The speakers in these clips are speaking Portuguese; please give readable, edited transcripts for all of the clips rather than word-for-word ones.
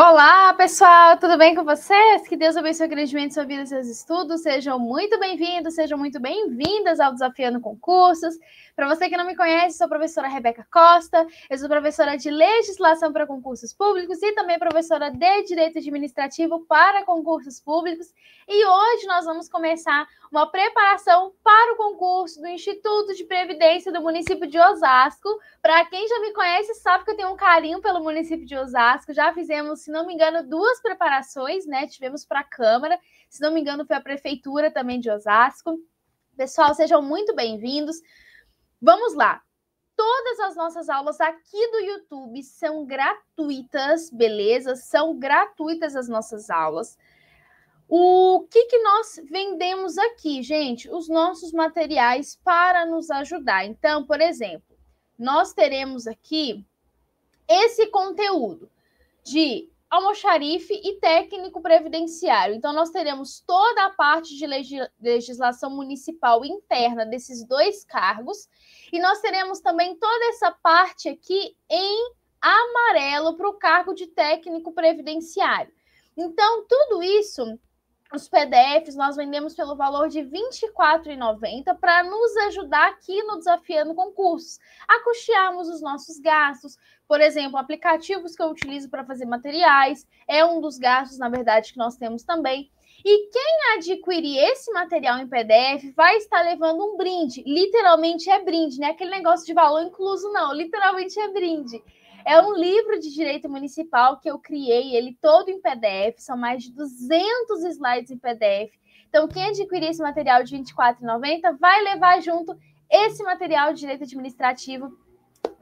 Olá, pessoal, tudo bem com vocês? Que Deus abençoe grandemente sua vida e seus estudos. Sejam muito bem-vindos, sejam muito bem-vindas ao Desafiando Concursos. Para você que não me conhece, sou a professora Rebeca Costa, eu sou professora de Legislação para Concursos Públicos e também professora de Direito Administrativo para Concursos Públicos. E hoje nós vamos começar uma preparação para o concurso do Instituto de Previdência do município de Osasco. Para quem já me conhece, sabe que eu tenho um carinho pelo município de Osasco. Já fizemos, se não me engano, 2 preparações, né? Tivemos para a Câmara, se não me engano, foi a Prefeitura também de Osasco. Pessoal, sejam muito bem-vindos. Vamos lá. Todas as nossas aulas aqui do YouTube são gratuitas, beleza? São gratuitas as nossas aulas. O que nós vendemos aqui, gente? Os nossos materiais para nos ajudar. Então, por exemplo, nós teremos aqui esse conteúdo de almoxarife e técnico previdenciário. Então, nós teremos toda a parte de legislação municipal interna desses 2 cargos e nós teremos também toda essa parte aqui em amarelo para o cargo de técnico previdenciário. Então, tudo isso, os PDFs, nós vendemos pelo valor de R$ 24,90 para nos ajudar aqui no Desafiando Concursos, a custearmos os nossos gastos. Por exemplo, aplicativos que eu utilizo para fazer materiais, é um dos gastos, na verdade, que nós temos também. E quem adquirir esse material em PDF vai estar levando um brinde. Literalmente é brinde, não é aquele negócio de valor incluso, não. Literalmente é brinde. É um livro de direito municipal que eu criei, ele todo em PDF, são mais de 200 slides em PDF. Então, quem adquirir esse material de R$ 24,90 vai levar junto esse material de direito administrativo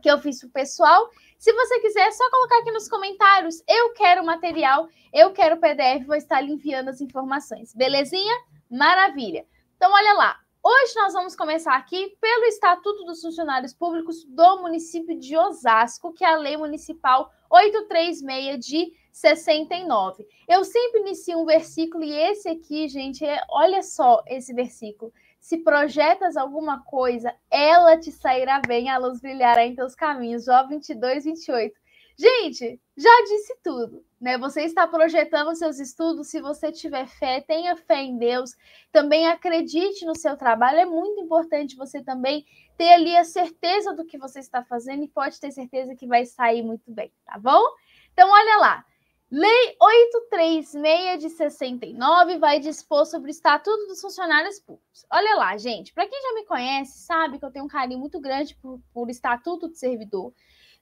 que eu fiz para o pessoal. Se você quiser, é só colocar aqui nos comentários, eu quero material, eu quero PDF, vou estar lhe enviando as informações. Belezinha? Maravilha! Então, olha lá. Hoje nós vamos começar aqui pelo Estatuto dos Funcionários Públicos do município de Osasco, que é a Lei Municipal 836 de 69. Eu sempre inicio um versículo e esse aqui, gente, olha só esse versículo. Se projetas alguma coisa, ela te sairá bem, a luz brilhará em teus caminhos. Jó 22, 28. Gente, já disse tudo, né? Você está projetando seus estudos, se você tiver fé, tenha fé em Deus, também acredite no seu trabalho. É muito importante você também ter ali a certeza do que você está fazendo e pode ter certeza que vai sair muito bem, tá bom? Então, olha lá. Lei 836 de 69 vai dispor sobre o Estatuto dos Funcionários Públicos. Olha lá, gente, para quem já me conhece, sabe que eu tenho um carinho muito grande por Estatuto de Servidor.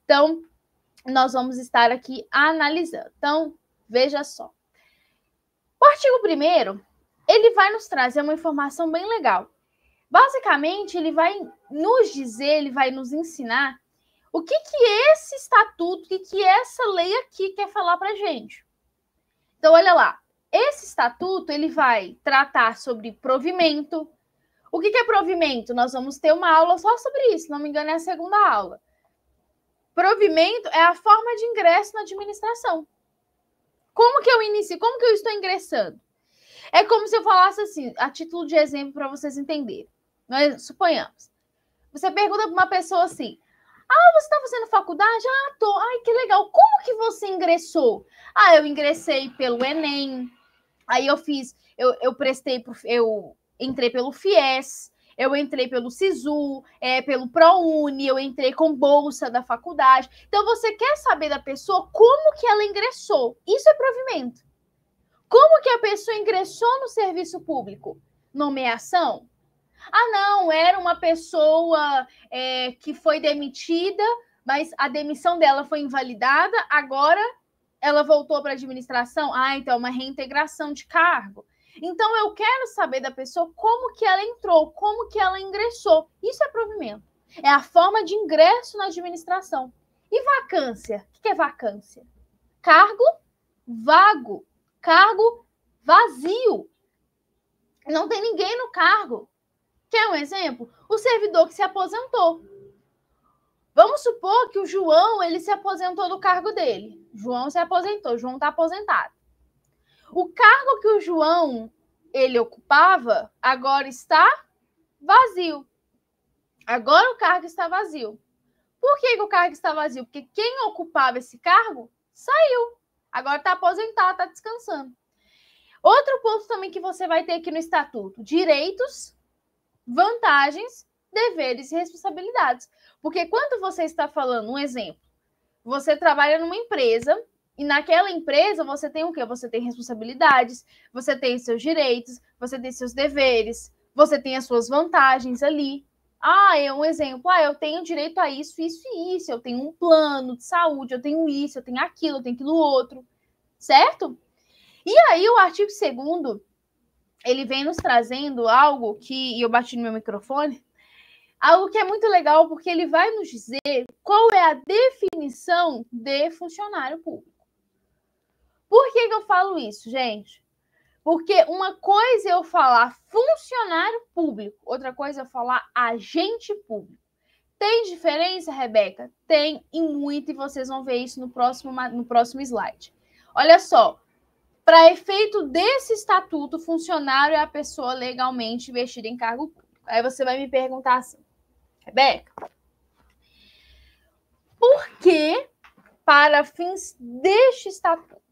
Então, nós vamos estar aqui analisando. Então, veja só. O artigo 1º, ele vai nos trazer uma informação bem legal. Basicamente, ele vai nos dizer, ele vai nos ensinar o que esse estatuto, o que essa lei aqui quer falar para a gente. Então, olha lá. Esse estatuto, ele vai tratar sobre provimento. O que é provimento? Nós vamos ter uma aula só sobre isso, se não me engano, é a 2ª aula. Provimento é a forma de ingresso na administração. Como que eu inicio? Como que eu estou ingressando? É como se eu falasse assim, a título de exemplo para vocês entenderem. Nós suponhamos. Você pergunta para uma pessoa assim: você está fazendo faculdade? Tô. Ai, que legal. Como que você ingressou? Eu ingressei pelo Enem. Aí eu entrei pelo FIES. Eu entrei pelo SISU, pelo ProUni, eu entrei com bolsa da faculdade. Então, você quer saber da pessoa como que ela ingressou. Isso é provimento. Como que a pessoa ingressou no serviço público? Nomeação? Não, era uma pessoa que foi demitida, mas a demissão dela foi invalidada, agora ela voltou para a administração. Então é uma reintegração de cargo. Então, eu quero saber da pessoa como que ela entrou, como que ela ingressou. Isso é provimento. É a forma de ingresso na administração. E vacância? O que é vacância? Cargo vago. Cargo vazio. Não tem ninguém no cargo. Quer um exemplo? O servidor que se aposentou. Vamos supor que o João, ele se aposentou do cargo dele. João se aposentou, João está aposentado. O cargo que o João, ele ocupava, agora está vazio. Agora o cargo está vazio. Por que o cargo está vazio? Porque quem ocupava esse cargo saiu. Agora está aposentado, está descansando. Outro ponto também que você vai ter aqui no estatuto: direitos, vantagens, deveres e responsabilidades. Porque quando você está falando, um exemplo, você trabalha numa empresa e naquela empresa você tem o quê? Você tem responsabilidades, você tem seus direitos, você tem seus deveres, você tem as suas vantagens ali. Um exemplo, eu tenho direito a isso, isso e isso, eu tenho um plano de saúde, eu tenho isso, eu tenho aquilo outro, certo? E aí o artigo 2º, ele vem nos trazendo algo que, e eu bati no meu microfone, algo que é muito legal, porque ele vai nos dizer qual é a definição de funcionário público. Por que eu falo isso, gente? Porque uma coisa é eu falar funcionário público, outra coisa é eu falar agente público. Tem diferença, Rebeca? Tem, e muito, e vocês vão ver isso no próximo slide. Olha só, para efeito desse estatuto, funcionário é a pessoa legalmente investida em cargo público. Aí você vai me perguntar assim, Rebeca, por que para fins deste estatuto?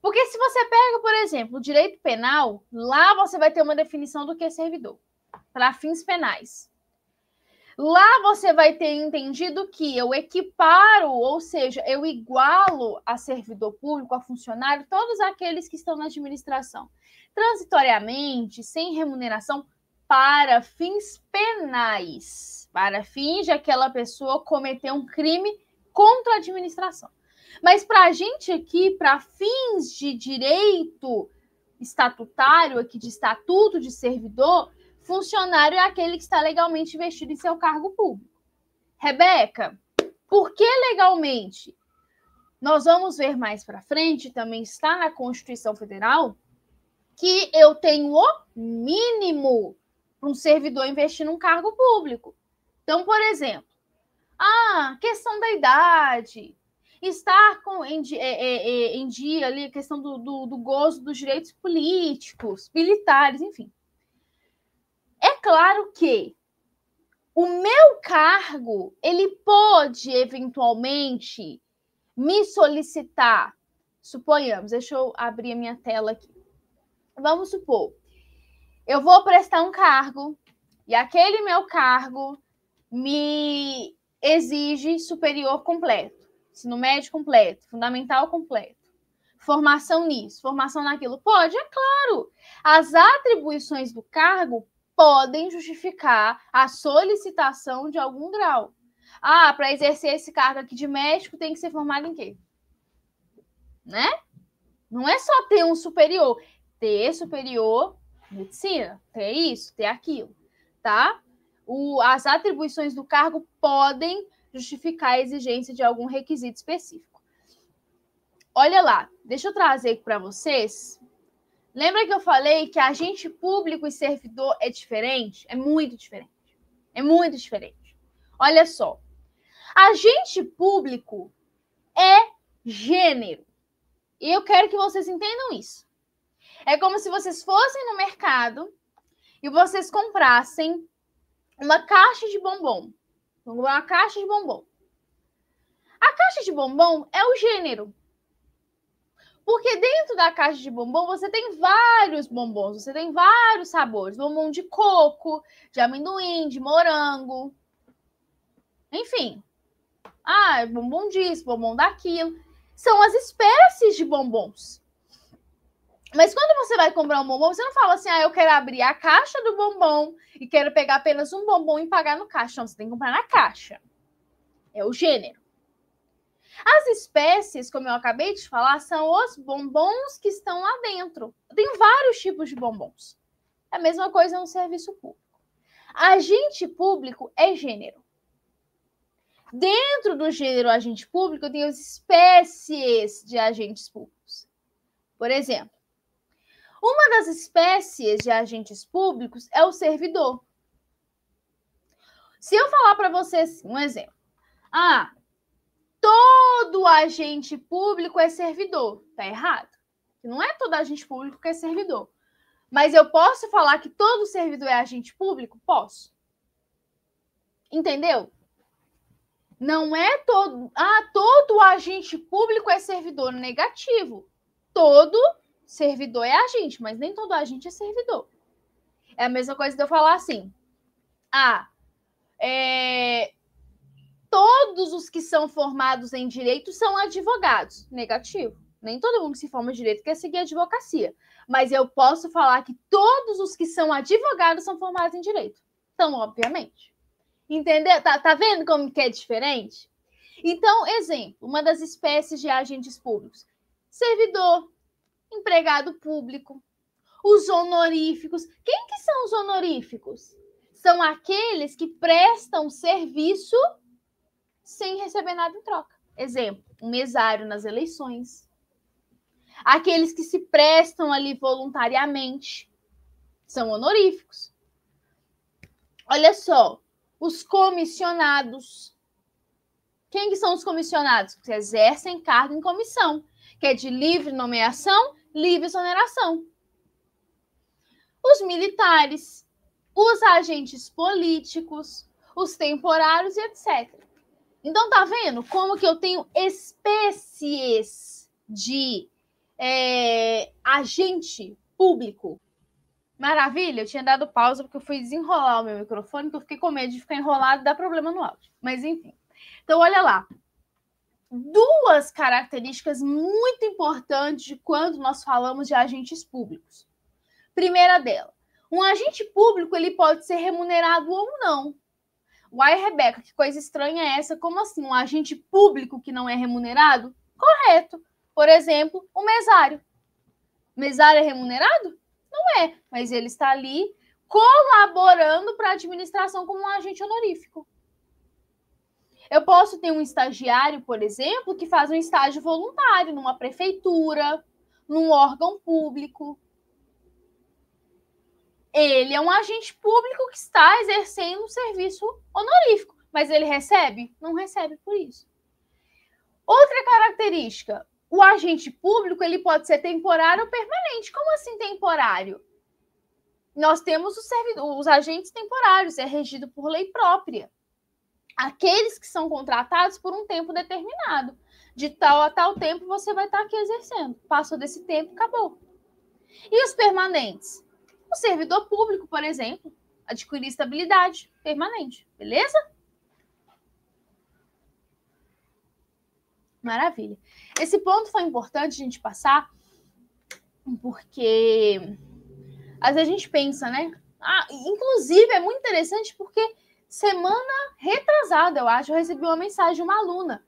Porque se você pega, por exemplo, o direito penal, lá você vai ter uma definição do que é servidor, para fins penais. Lá você vai ter entendido que eu equiparo, ou seja, eu igualo a servidor público, a funcionário, todos aqueles que estão na administração, transitoriamente, sem remuneração, para fins penais, para fins de aquela pessoa cometer um crime contra a administração. Mas para a gente aqui, para fins de direito estatutário, aqui de estatuto de servidor, funcionário é aquele que está legalmente investido em seu cargo público. Rebeca, por que legalmente? Nós vamos ver mais para frente, também está na Constituição Federal, que eu tenho o mínimo para um servidor investir num cargo público. Então, por exemplo, questão da idade, estar em dia ali, a questão do gozo dos direitos políticos, militares, enfim. É claro que o meu cargo, ele pode, eventualmente, me solicitar, suponhamos, deixa eu abrir a minha tela aqui. Vamos supor, eu vou prestar um cargo e aquele meu cargo me exige superior completo, ensino médio completo, fundamental completo, formação nisso, formação naquilo. Pode, é claro. As atribuições do cargo podem justificar a solicitação de algum grau. Para exercer esse cargo aqui de médico, tem que ser formado em quê? Né? Não é só ter um superior. Ter superior medicina, ter isso, ter aquilo, tá? As atribuições do cargo podem justificar a exigência de algum requisito específico. Olha lá, deixa eu trazer aqui para vocês. Lembra que eu falei que agente público e servidor é diferente? É muito diferente. É muito diferente. Olha só. Agente público é gênero. E eu quero que vocês entendam isso. É como se vocês fossem no mercado e vocês comprassem uma caixa de bombom. Uma caixa de bombom. A caixa de bombom é o gênero. Porque dentro da caixa de bombom você tem vários bombons, você tem vários sabores. Bombom de coco, de amendoim, de morango. Enfim. Bombom disso, bombom daquilo. São as espécies de bombons. Mas quando você vai comprar um bombom, você não fala assim, eu quero abrir a caixa do bombom e quero pegar apenas um bombom e pagar no caixa. Não, você tem que comprar na caixa. É o gênero. As espécies, como eu acabei de falar, são os bombons que estão lá dentro. Tem vários tipos de bombons. É a mesma coisa no serviço público. Agente público é gênero. Dentro do gênero agente público, tem as espécies de agentes públicos. Por exemplo, uma das espécies de agentes públicos é o servidor. Se eu falar para vocês um exemplo. Todo agente público é servidor. Tá errado. Não é todo agente público que é servidor. Mas eu posso falar que todo servidor é agente público? Posso. Entendeu? Não é todo agente público é servidor negativo. Todo servidor é agente, mas nem todo agente é servidor. É a mesma coisa de eu falar assim, todos os que são formados em direito são advogados. Negativo. Nem todo mundo que se forma em direito quer seguir a advocacia. Mas eu posso falar que todos os que são advogados são formados em direito. Então, obviamente. Entendeu? Tá vendo como que é diferente? Então, exemplo, uma das espécies de agentes públicos. Servidor, empregado público, os honoríficos. Quem que são os honoríficos? São aqueles que prestam serviço sem receber nada em troca. Exemplo, um mesário nas eleições. Aqueles que se prestam ali voluntariamente são honoríficos. Olha só, os comissionados. Quem que são os comissionados? Que exercem cargo em comissão, que é de livre nomeação, livre exoneração. Os militares, os agentes políticos, os temporários e etc. Então, tá vendo como que eu tenho espécies de agente público? Maravilha, eu tinha dado pausa porque eu fui desenrolar o meu microfone, porque eu fiquei com medo de ficar enrolado e dar problema no áudio. Mas, enfim. Então, olha lá. Duas características muito importantes quando nós falamos de agentes públicos. Primeira dela, um agente público ele pode ser remunerado ou não. Uai, Rebeca, que coisa estranha é essa? Como assim? Um agente público que não é remunerado? Correto. Por exemplo, o mesário. O mesário é remunerado? Não é, mas ele está ali colaborando para a administração como um agente honorífico. Eu posso ter um estagiário, por exemplo, que faz um estágio voluntário numa prefeitura, num órgão público. Ele é um agente público que está exercendo um serviço honorífico, mas ele recebe? Não recebe por isso. Outra característica, o agente público ele pode ser temporário ou permanente. Como assim temporário? Nós temos os agentes temporários, é regido por lei própria. Aqueles que são contratados por um tempo determinado. De tal a tal tempo você vai estar aqui exercendo. Passou desse tempo, acabou. E os permanentes? O servidor público, por exemplo, adquirir estabilidade permanente. Beleza? Maravilha. Esse ponto foi importante a gente passar, porque às vezes a gente pensa, né? Inclusive, é muito interessante porque semana retrasada, eu acho, eu recebi uma mensagem de uma aluna.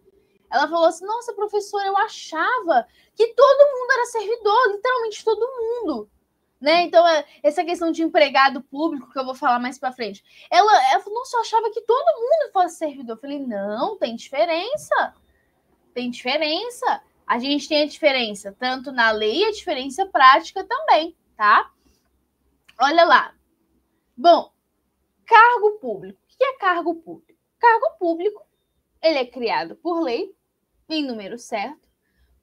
Ela falou assim, nossa, professora, eu achava que todo mundo era servidor, literalmente todo mundo. Né? Então, essa questão de empregado público, que eu vou falar mais para frente, ela falou, nossa, eu achava que todo mundo fosse servidor. Eu falei, não, tem diferença. Tem diferença. A gente tem a diferença tanto na lei e a diferença prática também, tá? Olha lá. Bom, cargo público. O que é cargo público? Cargo público, ele é criado por lei, em número certo,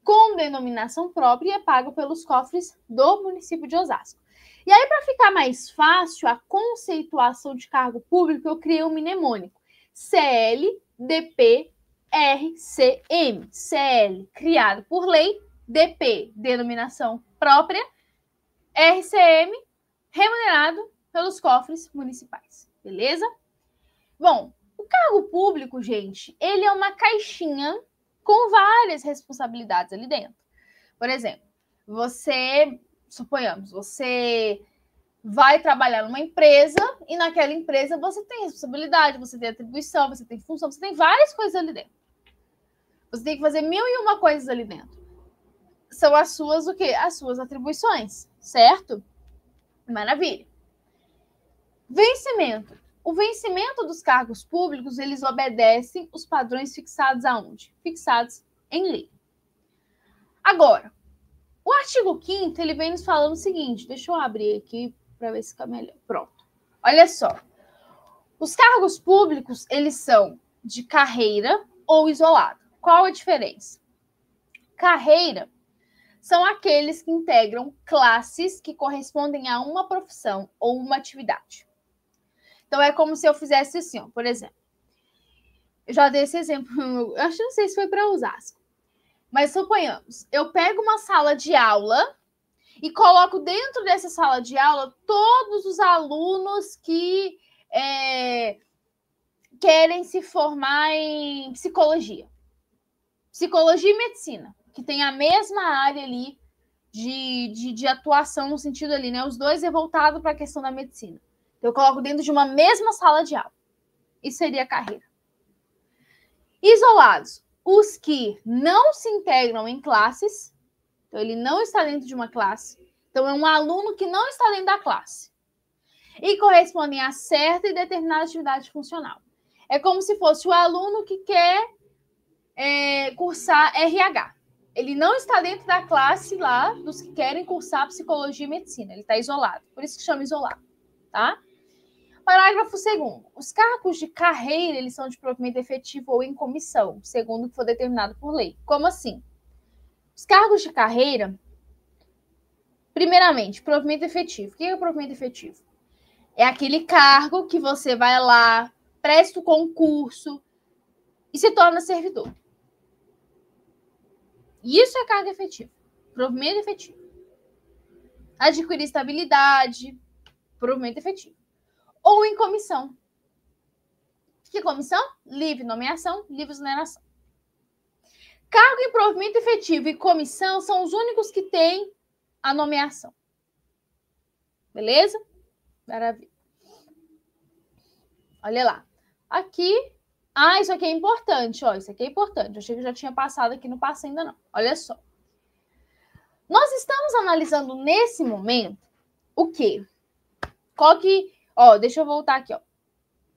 com denominação própria e é pago pelos cofres do município de Osasco. E aí, para ficar mais fácil a conceituação de cargo público, eu criei um mnemônico. CL, RCM. CL, criado por lei. DP, denominação própria. RCM, remunerado pelos cofres municipais. Beleza? Bom, o cargo público, gente, ele é uma caixinha com várias responsabilidades ali dentro. Por exemplo, suponhamos, você vai trabalhar numa empresa e naquela empresa você tem responsabilidade, você tem atribuição, você tem função, você tem várias coisas ali dentro. Você tem que fazer 1001 coisas ali dentro. São as suas o quê? As suas atribuições, certo? Maravilha. Vencimento. O vencimento dos cargos públicos, eles obedecem os padrões fixados aonde? Fixados em lei. Agora, o artigo 5º, ele vem nos falando o seguinte, deixa eu abrir aqui para ver se fica melhor. Pronto. Olha só. Os cargos públicos, eles são de carreira ou isolado. Qual a diferença? Carreira são aqueles que integram classes que correspondem a uma profissão ou uma atividade. Então, é como se eu fizesse assim, ó, por exemplo. Eu já dei esse exemplo, eu acho que não sei se foi para Osasco. Mas suponhamos, eu pego uma sala de aula e coloco dentro dessa sala de aula todos os alunos que querem se formar em psicologia. Psicologia e medicina, que tem a mesma área ali de atuação no sentido ali, né? Os dois é voltado para a questão da medicina. Então, eu coloco dentro de uma mesma sala de aula. Isso seria carreira. Isolados, os que não se integram em classes, então ele não está dentro de uma classe, então é um aluno que não está dentro da classe, e correspondem a certa e determinada atividade funcional. É como se fosse o aluno que quer cursar RH. Ele não está dentro da classe lá dos que querem cursar psicologia e medicina, ele está isolado, por isso que chama isolado, tá? Parágrafo 2º. Os cargos de carreira, eles são de provimento efetivo ou em comissão, segundo o que for determinado por lei. Como assim? Os cargos de carreira, primeiramente, provimento efetivo. O que é provimento efetivo? É aquele cargo que você vai lá, presta o concurso e se torna servidor. Isso é cargo efetivo. Provimento efetivo. Adquirir estabilidade, provimento efetivo. Ou em comissão. Que comissão? Livre nomeação, livre exoneração. Cargo em provimento efetivo e comissão são os únicos que têm a nomeação. Beleza? Maravilha. Olha lá. Aqui. Isso aqui é importante. Ó, isso aqui é importante. Eu achei que eu já tinha passado aqui, não passei ainda não. Olha só. Nós estamos analisando nesse momento o quê? Deixa eu voltar aqui, ó. O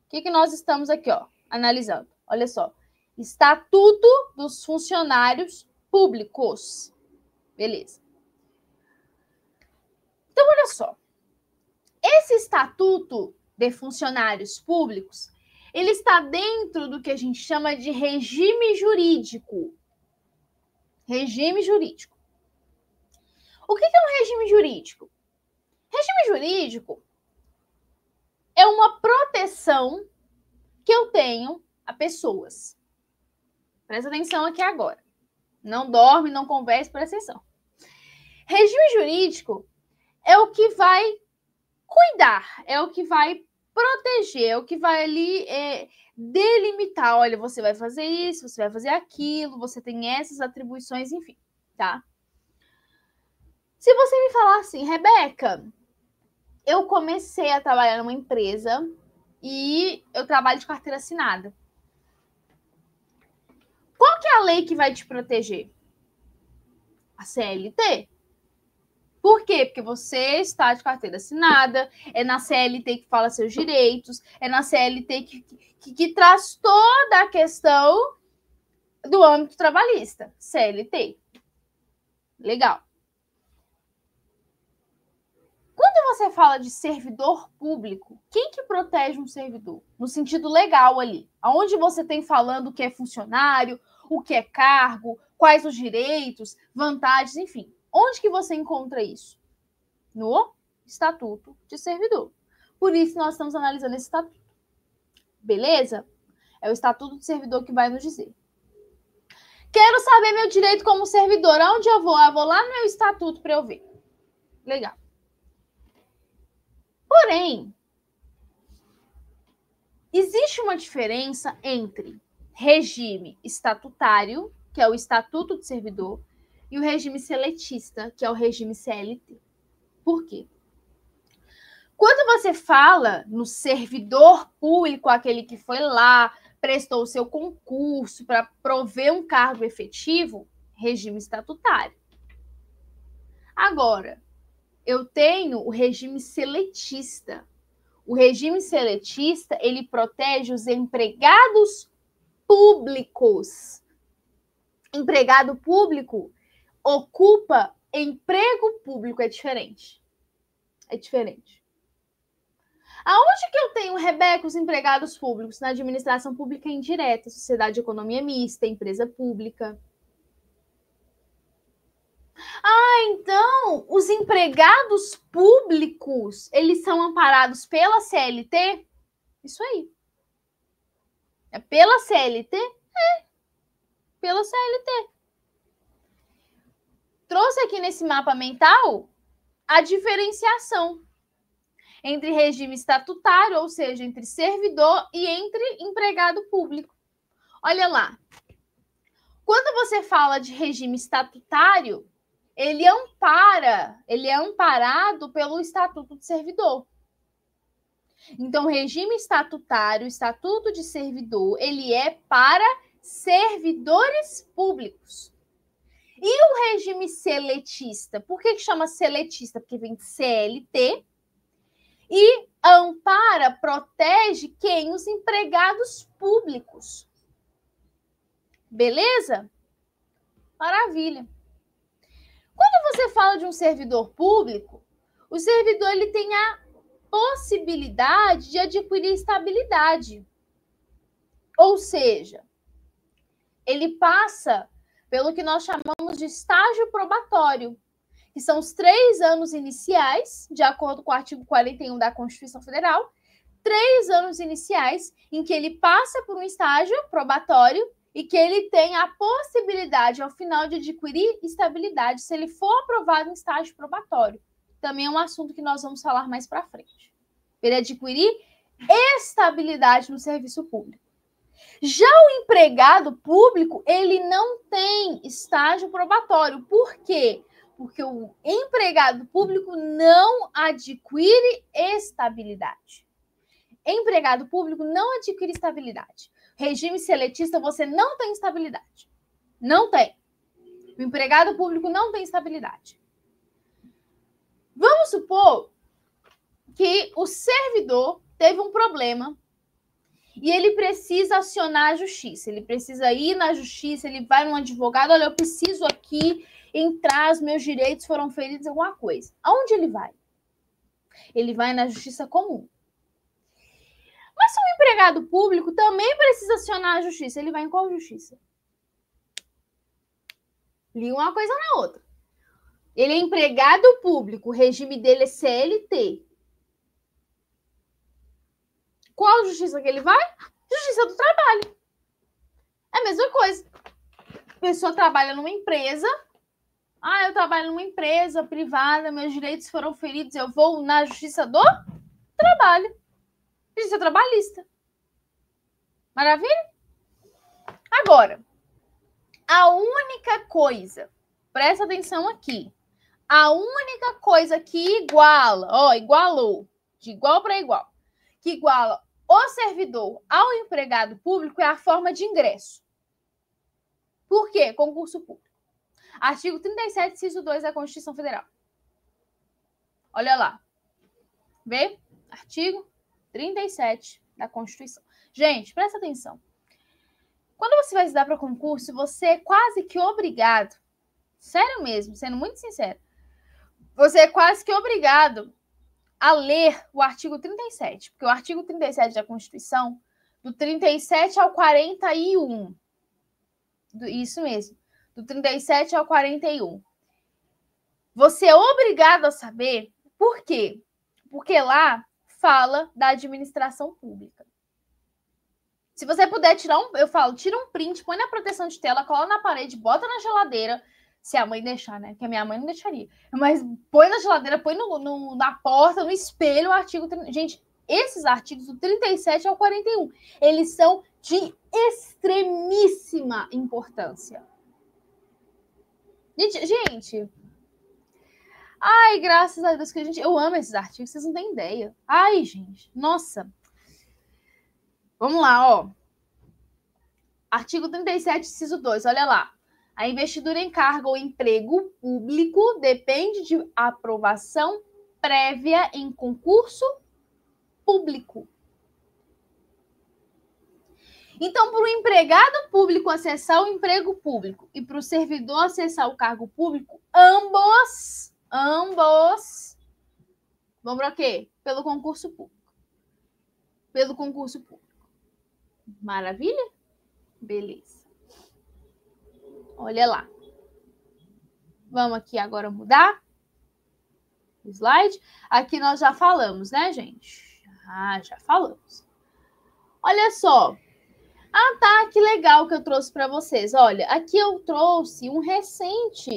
que nós estamos aqui, ó, analisando? Olha só. Estatuto dos funcionários públicos. Beleza. Então, olha só. Esse estatuto de funcionários públicos, ele está dentro do que a gente chama de regime jurídico. Regime jurídico. O que é um regime jurídico? Regime jurídico é uma proteção que eu tenho a pessoas. Presta atenção aqui agora. Não dorme, não converse, presta atenção. Regime jurídico é o que vai cuidar, é o que vai proteger, é o que vai ali delimitar. Olha, você vai fazer isso, você vai fazer aquilo, você tem essas atribuições, enfim, tá? Se você me falar assim, Rebeca, eu comecei a trabalhar numa empresa e eu trabalho de carteira assinada. Qual que é a lei que vai te proteger? A CLT. Por quê? Porque você está de carteira assinada, é na CLT que fala seus direitos, é na CLT que traz toda a questão do âmbito trabalhista. CLT. Legal. Quando você fala de servidor público, quem que protege um servidor? No sentido legal ali. Aonde você tem falando o que é funcionário, o que é cargo, quais os direitos, vantagens, enfim. Onde que você encontra isso? No Estatuto de Servidor. Por isso nós estamos analisando esse estatuto. Beleza? É o Estatuto de Servidor que vai nos dizer. Quero saber meu direito como servidor. Aonde eu vou? Eu vou lá no meu estatuto para eu ver. Legal. Porém, existe uma diferença entre regime estatutário, que é o Estatuto de Servidor, e o regime seletista, que é o regime CLT. Por quê? Quando você fala no servidor público, aquele que foi lá, prestou o seu concurso para prover um cargo efetivo, regime estatutário. Agora, eu tenho o regime seletista. O regime seletista, ele protege os empregados públicos. Empregado público ocupa emprego público, é diferente. É diferente. Aonde que eu tenho, Rebeca, os empregados públicos? Na administração pública indireta, sociedade de economia mista, empresa pública. Então, os empregados públicos, eles são amparados pela CLT? Isso aí. É pela CLT? É, pela CLT. Trouxe aqui nesse mapa mental a diferenciação entre regime estatutário, ou seja, entre servidor e entre empregado público. Olha lá. Quando você fala de regime estatutário, ele é amparado pelo Estatuto do Servidor. Então, regime estatutário, Estatuto de Servidor, ele é para servidores públicos. E o regime seletista? Por que chama seletista? Porque vem de CLT e ampara, protege quem? Os empregados públicos. Beleza? Maravilha. Quando você fala de um servidor público, o servidor ele tem a possibilidade de adquirir estabilidade. Ou seja, ele passa pelo que nós chamamos de estágio probatório, que são os 3 anos iniciais, de acordo com o artigo 41 da Constituição Federal, 3 anos iniciais em que ele passa por um estágio probatório e que ele tem a possibilidade, ao final, de adquirir estabilidade, se ele for aprovado em estágio probatório. Também é um assunto que nós vamos falar mais para frente. Ele adquirir estabilidade no serviço público. Já o empregado público, ele não tem estágio probatório. Por quê? Porque o empregado público não adquire estabilidade. Empregado público não adquire estabilidade. Regime seletista, você não tem estabilidade. Não tem. O empregado público não tem estabilidade. Vamos supor que o servidor teve um problema e ele precisa acionar a justiça. Ele precisa ir na justiça, ele vai num advogado, olha, eu preciso aqui entrar, os meus direitos foram feridos, alguma coisa. Aonde ele vai? Ele vai na justiça comum. Mas se um empregado público também precisa acionar a justiça, ele vai em qual justiça? Liga uma coisa na outra. Ele é empregado público, o regime dele é CLT. Qual justiça que ele vai? Justiça do trabalho. É a mesma coisa. A pessoa trabalha numa empresa. Eu trabalho numa empresa privada, meus direitos foram feridos, eu vou na justiça do trabalho. Justiça trabalhista. Maravilha? Agora, a única coisa, presta atenção aqui, a única coisa que iguala, igualou, de igual para igual, que iguala o servidor ao empregado público é a forma de ingresso. Por quê? Concurso público. Artigo 37, inciso 2 da Constituição Federal. Olha lá. Vê? Artigo 37 da Constituição. Gente, presta atenção. Quando você vai estudar para concurso, você é quase que obrigado, sério mesmo, sendo muito sincero, você é quase que obrigado a ler o artigo 37, porque o artigo 37 da Constituição, do 37 ao 41, isso mesmo, do 37 ao 41, você é obrigado a saber por quê? Porque lá fala da administração pública. Se você puder tirar tira um print, põe na proteção de tela, cola na parede, bota na geladeira, se a mãe deixar, né? Porque a minha mãe não deixaria. Mas põe na geladeira, põe na porta, no espelho, o artigo... Gente, esses artigos do 37 ao 41, eles são de extremíssima importância. Gente... Ai, graças a Deus que eu amo esses artigos, vocês não têm ideia. Ai, gente, nossa... Vamos lá, ó. Artigo 37, inciso 2, olha lá. A investidura em cargo ou emprego público depende de aprovação prévia em concurso público. Então, para o empregado público acessar o emprego público e para o servidor acessar o cargo público, ambos vão para quê? Pelo concurso público. Pelo concurso público. Maravilha? Beleza. Olha lá. Vamos aqui agora mudar o slide. Aqui nós já falamos, né, gente? Já falamos. Olha só. Ah, tá, que legal que eu trouxe para vocês. Olha, aqui eu trouxe um recente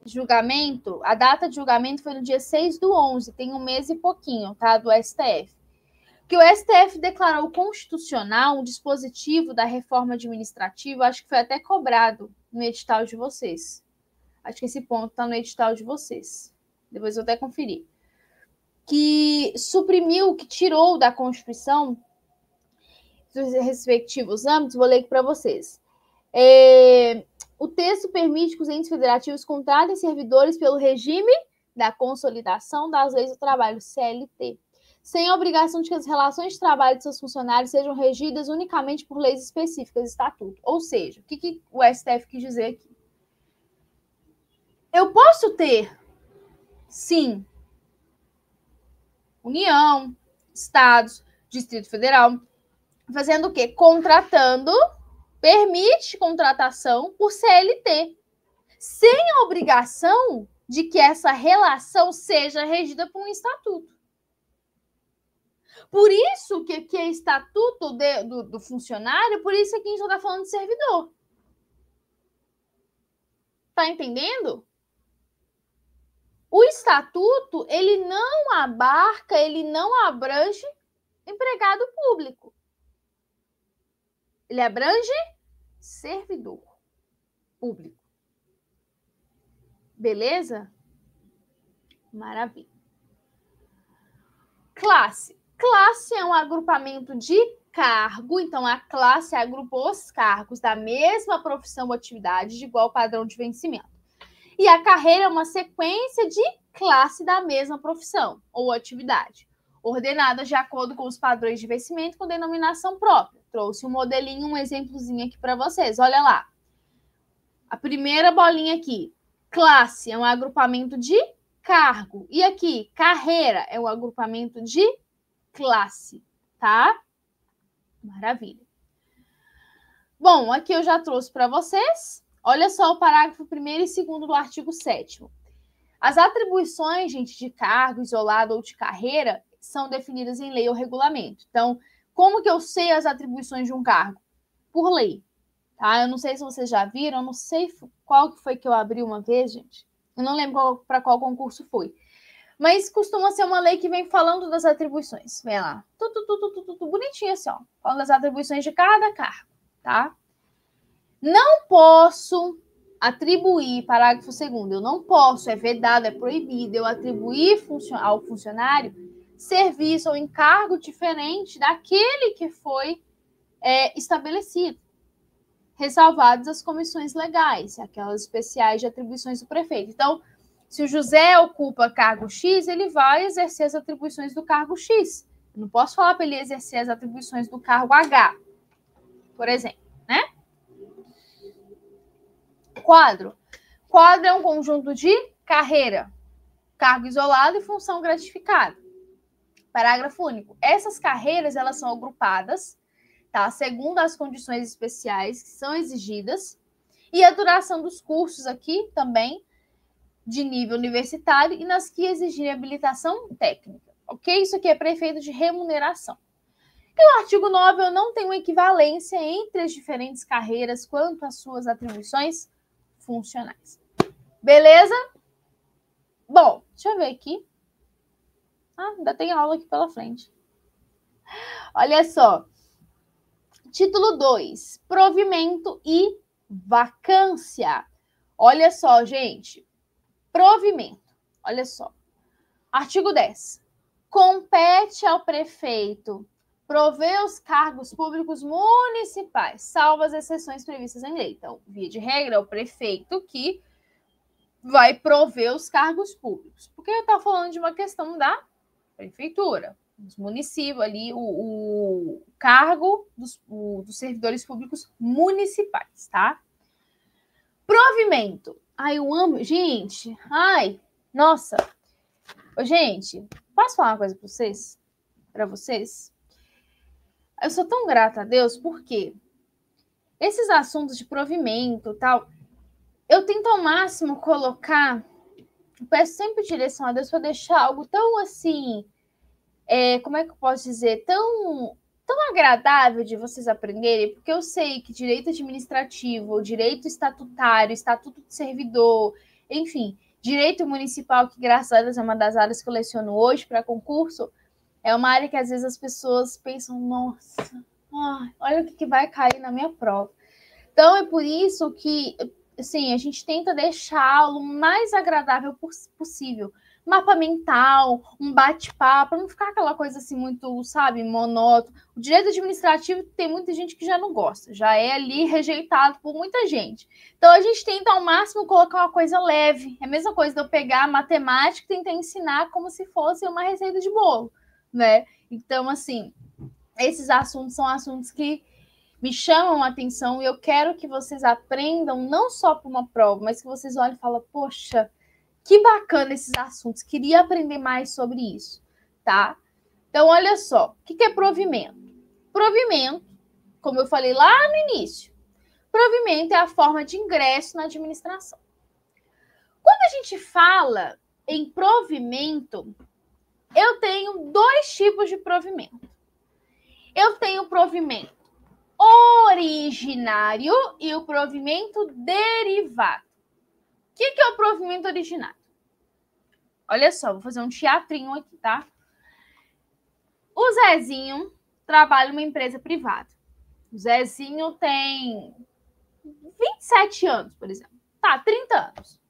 julgamento. A data de julgamento foi no dia 6/11, tem um mês e pouquinho, tá? Do STF. Que o STF declarou constitucional um dispositivo da reforma administrativa, acho que foi até cobrado no edital de vocês. Acho que esse ponto está no edital de vocês. Depois eu até conferir. Que suprimiu, que tirou da Constituição dos respectivos âmbitos, vou ler aqui para vocês. O texto permite que os entes federativos contratem servidores pelo regime da consolidação das leis do trabalho, CLT, sem a obrigação de que as relações de trabalho de seus funcionários sejam regidas unicamente por leis específicas, estatuto. Ou seja, o que o STF quis dizer aqui? Eu posso ter, sim, União, Estados, Distrito Federal, fazendo o quê? Contratando, permite contratação por CLT, sem a obrigação de que essa relação seja regida por um estatuto. Por isso que é estatuto do funcionário, por isso que a gente está falando de servidor. Tá entendendo? O estatuto, ele não abarca, ele não abrange empregado público. Ele abrange servidor público. Beleza? Maravilha. Classe. Classe é um agrupamento de cargo, então a classe agrupa os cargos da mesma profissão ou atividade de igual padrão de vencimento. E a carreira é uma sequência de classe da mesma profissão ou atividade, ordenadas de acordo com os padrões de vencimento com denominação própria. Trouxe um modelinho, um exemplozinho aqui para vocês. Olha lá. A primeira bolinha aqui. Classe é um agrupamento de cargo. E aqui, carreira é um agrupamento de classe, tá? Maravilha. Bom, aqui eu já trouxe para vocês. Olha só o parágrafo 1º e 2º do artigo 7º. As atribuições, gente, de cargo isolado ou de carreira são definidas em lei ou regulamento. Então, como que eu sei as atribuições de um cargo? Por lei, tá? Eu não sei se vocês já viram, eu não sei qual que foi que eu abri uma vez, gente. Eu não lembro para qual concurso foi. Mas costuma ser uma lei que vem falando das atribuições. Vem lá, tudo bonitinho assim, ó. Falando das atribuições de cada cargo, tá? Não posso atribuir, parágrafo 2º, eu não posso, é vedado, é proibido eu atribuir ao funcionário serviço ou encargo diferente daquele que foi estabelecido, ressalvadas as comissões legais, aquelas especiais de atribuições do prefeito. Então, se o José ocupa cargo X, ele vai exercer as atribuições do cargo X. Eu não posso falar para ele exercer as atribuições do cargo H, por exemplo, né? Quadro. Quadro é um conjunto de carreira, cargo isolado e função gratificada. Parágrafo único. Essas carreiras, elas são agrupadas, tá? Segundo as condições especiais que são exigidas e a duração dos cursos aqui também de nível universitário e nas que exigirem habilitação técnica, ok? Isso aqui é para efeito de remuneração. E o artigo 9, eu não tenho equivalência entre as diferentes carreiras quanto às suas atribuições funcionais. Beleza? Bom, deixa eu ver aqui. Ainda tem aula aqui pela frente. Olha só. Título 2. Provimento e vacância. Olha só, gente. Provimento. Olha só. Artigo 10. Compete ao prefeito prover os cargos públicos municipais, salvo as exceções previstas em lei. Então, via de regra, é o prefeito que vai prover os cargos públicos. Porque eu estou falando de uma questão da prefeitura, dos municípios ali, o cargo dos servidores públicos municipais, tá? Provimento. Ai, eu amo. Gente, ai, nossa. Gente, posso falar uma coisa para vocês? Eu sou tão grata a Deus, porque esses assuntos de provimento e tal, eu tento ao máximo colocar, eu peço sempre direção a Deus para deixar algo tão assim, como é que eu posso dizer, tão tão agradável de vocês aprenderem, porque eu sei que direito administrativo, direito estatutário, estatuto de servidor, enfim, direito municipal, que graças a Deus é uma das áreas que eu leciono hoje para concurso, é uma área que às vezes as pessoas pensam, nossa, olha o que vai cair na minha prova. Então é por isso que, assim, a gente tenta deixá-lo o mais agradável possível. Mapa mental, um bate-papo, para não ficar aquela coisa assim muito, sabe, monótono. O direito administrativo tem muita gente que já não gosta, já é ali rejeitado por muita gente. Então a gente tenta ao máximo colocar uma coisa leve. É a mesma coisa de eu pegar a matemática e tentar ensinar como se fosse uma receita de bolo, né? Então, assim, esses assuntos são assuntos que me chamam a atenção e eu quero que vocês aprendam não só para uma prova, mas que vocês olhem e falem, poxa, que bacana esses assuntos, queria aprender mais sobre isso, tá? Então, olha só, o que é provimento? Provimento, como eu falei lá no início, provimento é a forma de ingresso na administração. Quando a gente fala em provimento, eu tenho dois tipos de provimento. Eu tenho o provimento originário e o provimento derivado. O que é o provimento originário? Olha só, vou fazer um teatrinho aqui, tá? O Zezinho trabalha em uma empresa privada. O Zezinho tem 27 anos, por exemplo. Tá, 30 anos.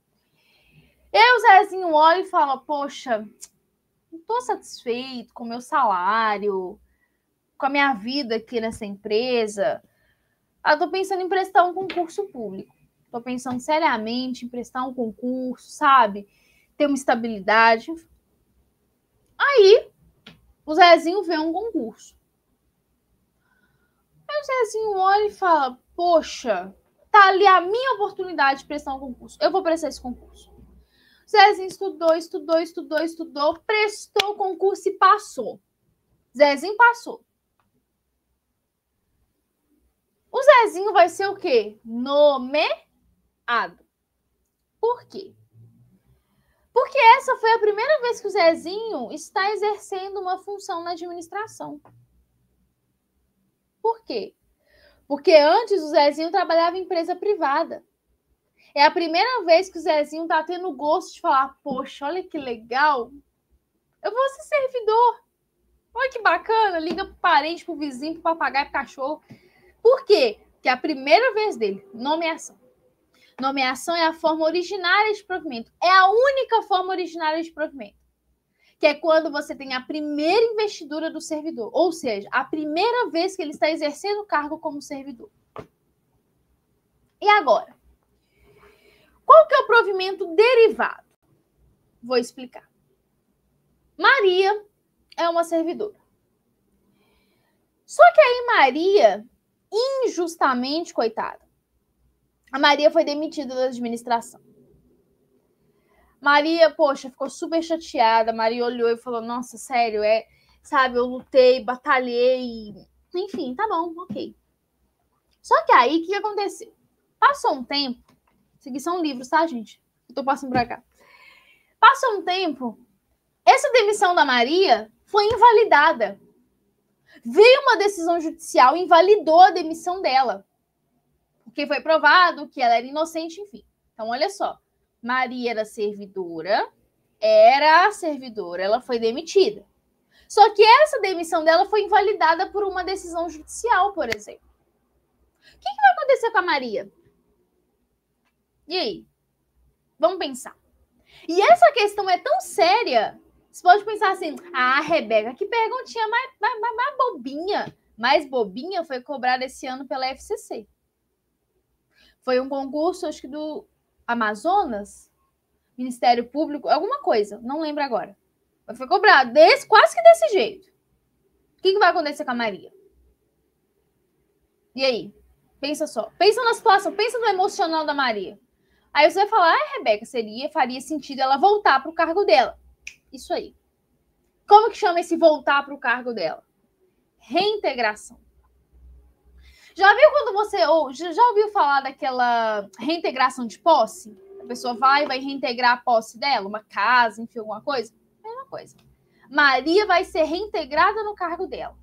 E o Zezinho olha e fala, poxa, não tô satisfeito com o meu salário, com a minha vida aqui nessa empresa. Tô pensando em prestar um concurso público. Tô pensando seriamente em prestar um concurso, sabe? Ter uma estabilidade. Aí, o Zezinho vê um concurso. Aí o Zezinho olha e fala, poxa, tá ali a minha oportunidade de prestar um concurso. Eu vou prestar esse concurso. O Zezinho estudou, prestou o concurso e passou. Zezinho passou. O Zezinho vai ser o quê? Nomeado. Por quê? Porque essa foi a primeira vez que o Zezinho está exercendo uma função na administração. Por quê? Porque antes o Zezinho trabalhava em empresa privada. É a primeira vez que o Zezinho está tendo o gosto de falar, poxa, olha que legal, eu vou ser servidor. Olha que bacana, liga pro parente, pro vizinho, pro papagaio, pro cachorro. Por quê? Porque é a primeira vez dele, nomeação. Nomeação é a forma originária de provimento. É a única forma originária de provimento. Que é quando você tem a primeira investidura do servidor. Ou seja, a primeira vez que ele está exercendo o cargo como servidor. E agora? Qual que é o provimento derivado? Vou explicar. Maria é uma servidora. Só que aí Maria, injustamente, coitada, a Maria foi demitida da administração. Maria, poxa, ficou super chateada. Maria olhou e falou, nossa, sério, sabe, eu lutei, batalhei, enfim, tá bom, ok. Só que aí, o que aconteceu? Passou um tempo, isso aqui são livros, tá, gente? Eu tô passando pra cá. Passou um tempo, essa demissão da Maria foi invalidada. Veio uma decisão judicial e invalidou a demissão dela. Porque foi provado que ela era inocente, enfim. Então, olha só. Maria era servidora, ela foi demitida. Só que essa demissão dela foi invalidada por uma decisão judicial, por exemplo. O que vai acontecer com a Maria? E aí? Vamos pensar. E essa questão é tão séria, você pode pensar assim, Rebeca, que perguntinha mais bobinha. Mais bobinha foi cobrada esse ano pela FCC. Foi um concurso, acho que do Amazonas, Ministério Público, alguma coisa, não lembro agora. Mas foi cobrado quase que desse jeito. O que vai acontecer com a Maria? E aí? Pensa só. Pensa na situação, pensa no emocional da Maria. Aí você vai falar, Rebeca, faria sentido ela voltar para o cargo dela. Isso aí. Como que chama esse voltar para o cargo dela? Reintegração. Já viu quando você... já ouviu falar daquela reintegração de posse? A pessoa vai reintegrar a posse dela, uma casa, enfim, alguma coisa? Mesma coisa. Maria vai ser reintegrada no cargo dela.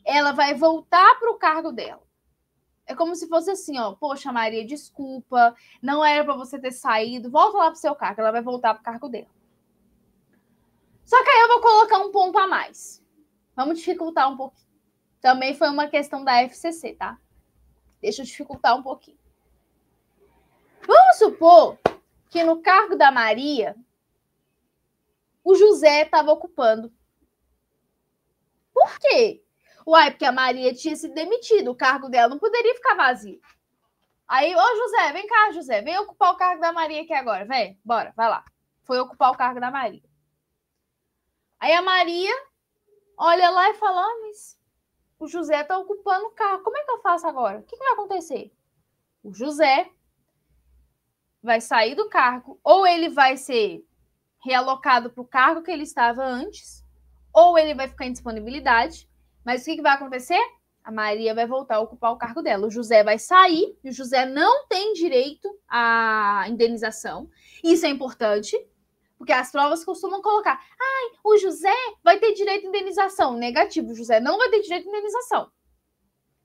ela vai voltar para o cargo dela. É como se fosse assim, ó, poxa, Maria, desculpa, não era para você ter saído, volta lá para o seu cargo, ela vai voltar para o cargo dela. Só que aí eu vou colocar um ponto a mais. Vamos dificultar um pouquinho. Também foi uma questão da FCC, tá? Deixa eu dificultar um pouquinho. Vamos supor que no cargo da Maria, o José estava ocupando. Por quê? Uai, porque a Maria tinha sido demitida, o cargo dela não poderia ficar vazio. Aí, ô José, vem cá, José, vem ocupar o cargo da Maria aqui agora, vem, bora, vai lá. Foi ocupar o cargo da Maria. Aí a Maria olha lá e fala, mas o José tá ocupando o cargo, como é que eu faço agora? O que vai acontecer? O José vai sair do cargo, ou ele vai ser realocado para o cargo que ele estava antes, ou ele vai ficar em disponibilidade. Mas o que vai acontecer? A Maria vai voltar a ocupar o cargo dela. O José vai sair, e o José não tem direito à indenização. Isso é importante, porque as provas costumam colocar, o José vai ter direito à indenização. Negativo, o José não vai ter direito à indenização.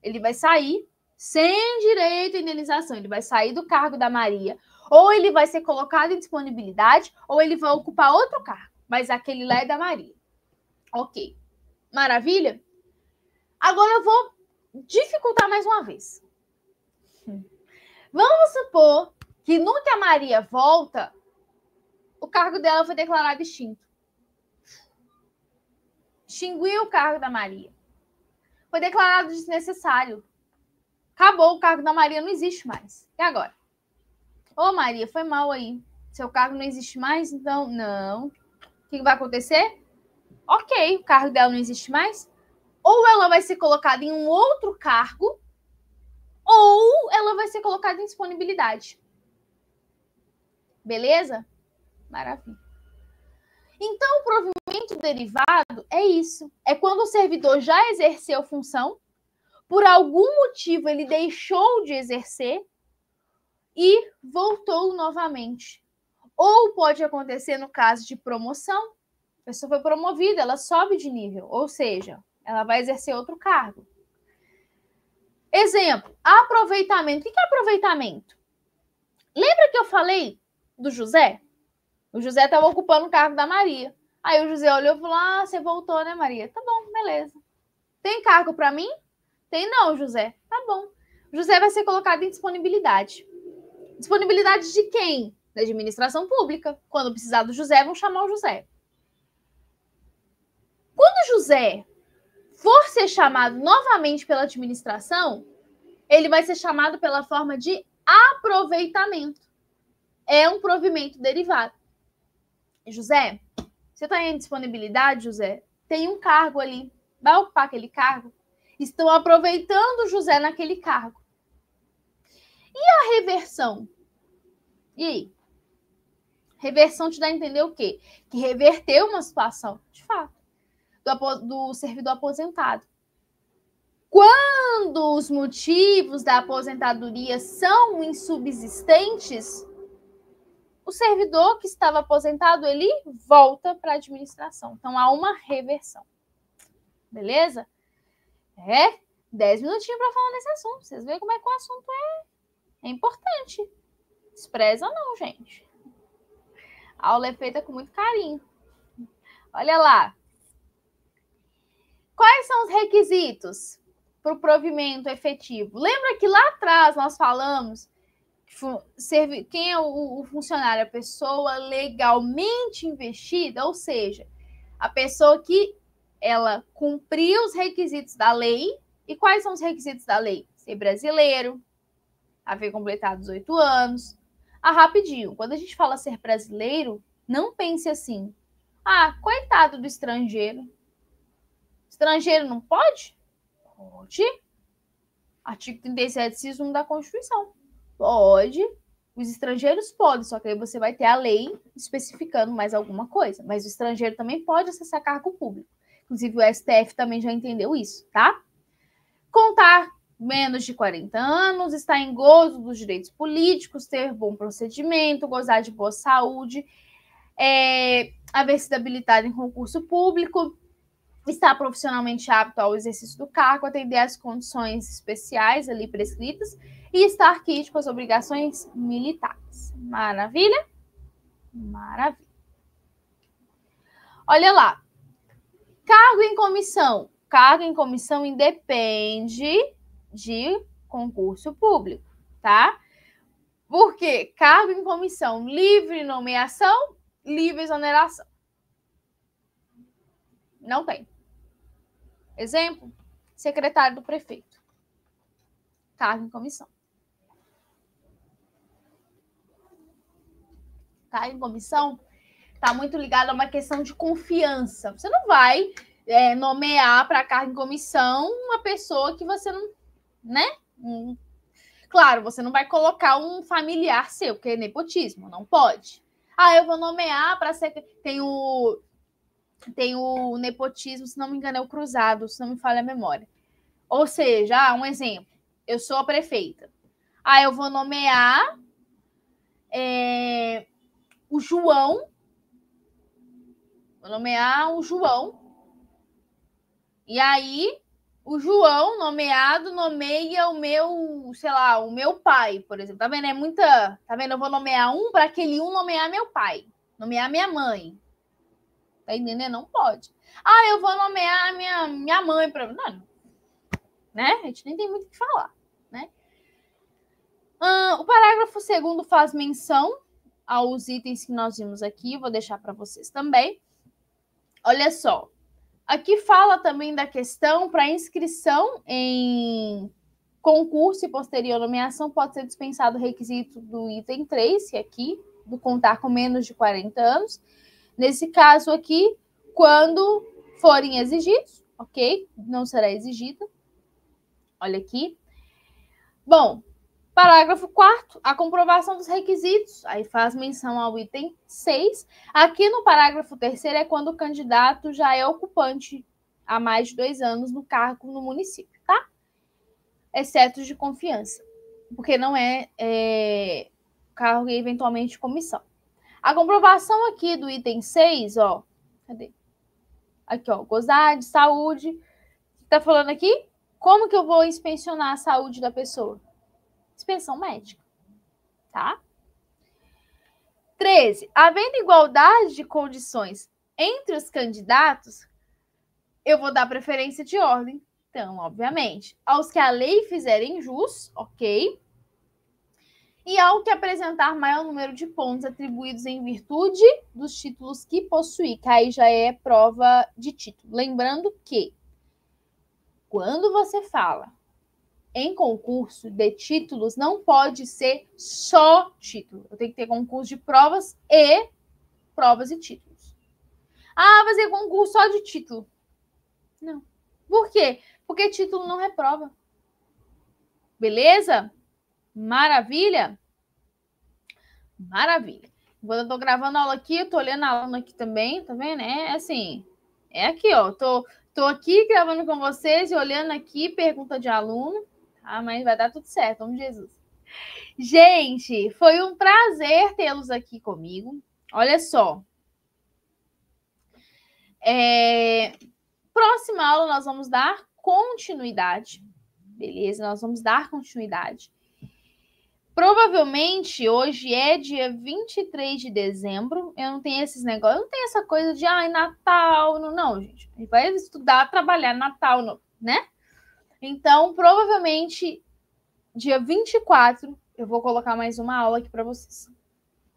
Ele vai sair sem direito à indenização. Ele vai sair do cargo da Maria. Ou ele vai ser colocado em disponibilidade, ou ele vai ocupar outro cargo. Mas aquele lá é da Maria. Ok. Maravilha? Agora eu vou dificultar mais uma vez. Vamos supor que no que a Maria volta, o cargo dela foi declarado extinto. Extinguiu o cargo da Maria. Foi declarado desnecessário. Acabou, o cargo da Maria não existe mais. E agora? Ô, Maria, foi mal aí. Seu cargo não existe mais, então não. O que vai acontecer? Ok, o cargo dela não existe mais. Ou ela vai ser colocada em um outro cargo, ou ela vai ser colocada em disponibilidade. Beleza? Maravilha. Então, o provimento derivado é isso. É quando o servidor já exerceu função, por algum motivo ele deixou de exercer e voltou novamente. Ou pode acontecer no caso de promoção. A pessoa foi promovida, ela sobe de nível, ou seja, ela vai exercer outro cargo. Exemplo, aproveitamento. O que é aproveitamento? Lembra que eu falei do José? O José estava ocupando o cargo da Maria. Aí o José olhou e falou, você voltou, né, Maria? Tá bom, beleza. Tem cargo para mim? Tem não, José. Tá bom. O José vai ser colocado em disponibilidade. Disponibilidade de quem? Da administração pública. Quando precisar do José, vão chamar o José. Quando o José for ser chamado novamente pela administração, ele vai ser chamado pela forma de aproveitamento. É um provimento derivado. José, você está em disponibilidade, José? Tem um cargo ali. Vai ocupar aquele cargo? Estão aproveitando o José naquele cargo. E a reversão? E aí? Reversão te dá a entender o quê? Que reverteu uma situação, de fato, do servidor aposentado. Quando os motivos da aposentadoria são insubsistentes, o servidor que estava aposentado, ele volta para a administração. Então, há uma reversão. Beleza? 10 minutinhos para falar nesse assunto. Vocês veem como é que o assunto é importante. Despreza não, gente. A aula é feita com muito carinho. Olha lá. Quais são os requisitos para o provimento efetivo? Lembra que lá atrás nós falamos quem é o funcionário? A pessoa legalmente investida, ou seja, a pessoa que ela cumpriu os requisitos da lei. E quais são os requisitos da lei? Ser brasileiro, haver completado 18 anos. Rapidinho, quando a gente fala ser brasileiro, não pense assim, coitado do estrangeiro. Estrangeiro não pode? Pode. Artigo 37, inciso 1 da Constituição. Pode. Os estrangeiros podem, só que aí você vai ter a lei especificando mais alguma coisa. Mas o estrangeiro também pode acessar cargo público. Inclusive, o STF também já entendeu isso, tá? Contar menos de 40 anos, estar em gozo dos direitos políticos, ter bom procedimento, gozar de boa saúde, haver sido habilitado em concurso público, estar profissionalmente apto ao exercício do cargo, atender às condições especiais ali prescritas e estar quisto com as obrigações militares. Maravilha? Maravilha. Olha lá. Cargo em comissão. Cargo em comissão independe de concurso público, tá? Por quê? Cargo em comissão, livre nomeação, livre exoneração. Não tem. Exemplo, secretário do prefeito. Cargo em comissão. Cargo em comissão está muito ligado a uma questão de confiança. Você não vai nomear para cargo em comissão uma pessoa que você não, né? Claro, você não vai colocar um familiar seu, porque é nepotismo, não pode. Eu vou nomear para ser... Tem o nepotismo, se não me engano, é o cruzado, se não me falha a memória. Ou seja, um exemplo, eu sou a prefeita. Eu vou nomear o João. Vou nomear o João. E aí, o João nomeado nomeia o meu, sei lá, o meu pai, por exemplo. Tá vendo? Tá vendo? Eu vou nomear um para aquele um nomear meu pai, nomear minha mãe. Tá entendendo? Não pode. Eu vou nomear minha mãe para... Não, né? A gente nem tem muito o que falar, né? O parágrafo 2º faz menção aos itens que nós vimos aqui. Vou deixar para vocês também. Olha só. Aqui fala também da questão para inscrição em concurso e posterior nomeação pode ser dispensado o requisito do item 3, que é aqui, do contar com menos de 40 anos. Nesse caso aqui, quando forem exigidos, ok? Não será exigida. Olha aqui. Bom, parágrafo 4º, a comprovação dos requisitos. Aí faz menção ao item 6. Aqui no parágrafo 3º é quando o candidato já é ocupante há mais de 2 anos no cargo no município, tá? Exceto de confiança, porque não é cargo e eventualmente de comissão. A comprovação aqui do item 6, ó. Cadê? Aqui, ó. Gozar de saúde. O que tá falando aqui? Como que eu vou inspecionar a saúde da pessoa? Inspeção médica. Tá? 13. Havendo igualdade de condições entre os candidatos, eu vou dar preferência de ordem. Então, obviamente, aos que a lei fizerem jus, ok? E ao que apresentar maior número de pontos atribuídos em virtude dos títulos que possuir, que aí já é prova de título. Lembrando que, quando você fala em concurso de títulos, não pode ser só título. Eu tenho que ter concurso de provas e títulos. Vai ser concurso só de título. Não. Por quê? Porque título não reprova. Beleza? Maravilha? Maravilha. Quando eu tô gravando a aula aqui, eu tô olhando a aula aqui também, tá vendo? É aqui, ó. Tô aqui gravando com vocês e olhando aqui, pergunta de aluno. Mas vai dar tudo certo, em nome de Jesus. Gente, foi um prazer tê-los aqui comigo. Olha só. Próxima aula nós vamos dar continuidade. Beleza? Nós vamos dar continuidade. Provavelmente hoje é dia 23 de dezembro. Eu não tenho esses negócios, eu não tenho essa coisa de Natal. Não, gente. A gente vai estudar, trabalhar Natal, né? Então, provavelmente, dia 24, eu vou colocar mais uma aula aqui para vocês.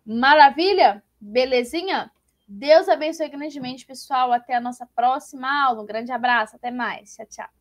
Maravilha? Belezinha? Deus abençoe grandemente, pessoal. Até a nossa próxima aula. Um grande abraço. Até mais. Tchau, tchau.